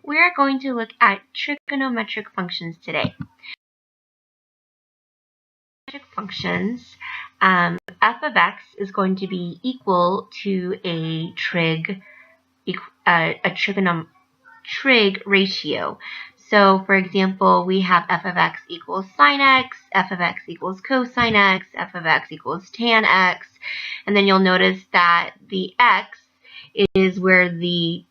we are going to look at trigonometric functions today. Trigonometric functions, f of x is going to be equal to a trig ratio. So, for example, we have f of x equals sine x, f of x equals cosine x, f of x equals tan x, and then you'll notice that the x is where the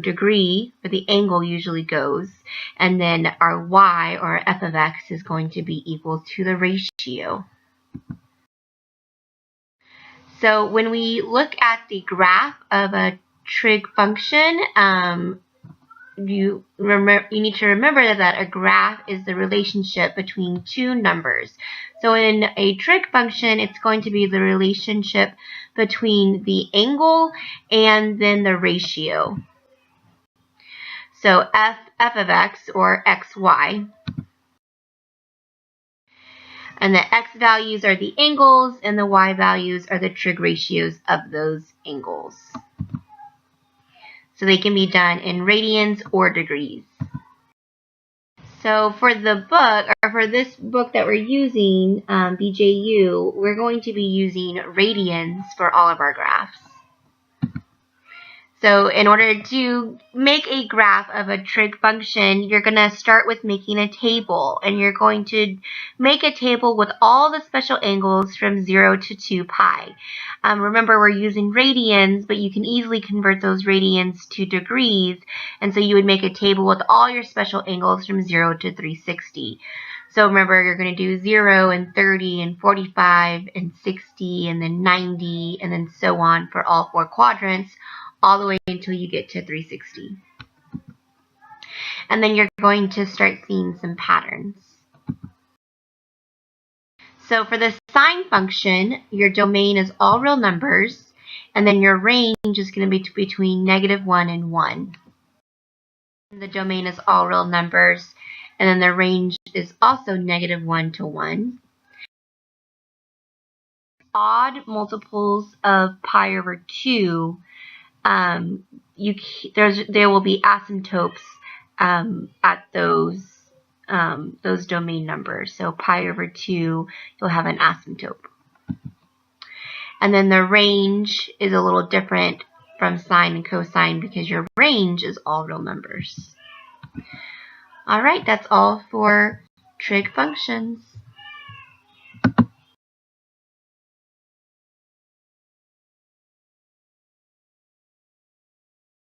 degree or the angle usually goes, and then our y or f of x is going to be equal to the ratio. So when we look at the graph of a trig function, you need to remember that a graph is the relationship between two numbers. So in a trig function, it's going to be the relationship between the angle and then the ratio. So f of x, or xy. And the x values are the angles, and the y values are the trig ratios of those angles. So they can be done in radians or degrees. So for the book, or for this book that we're using, BJU, we're going to be using radians for all of our graphs. So in order to make a graph of a trig function, you're going to start with making a table. And you're going to make a table with all the special angles from 0 to 2 pi. Remember, we're using radians, but you can easily convert those radians to degrees. And so you would make a table with all your special angles from 0 to 360. So remember, you're going to do 0 and 30 and 45 and 60 and then 90 and then so on for all 4 quadrants, all the way until you get to 360. And then you're going to start seeing some patterns. So for the sine function, your domain is all real numbers, and then your range is going to be between -1 and 1. The domain is all real numbers, and then the range is also -1 to 1. Odd multiples of pi over 2, there will be asymptotes at those domain numbers. So pi over 2, you'll have an asymptote. And then the range is a little different from sine and cosine because your range is all real numbers. All right, that's all for trig functions.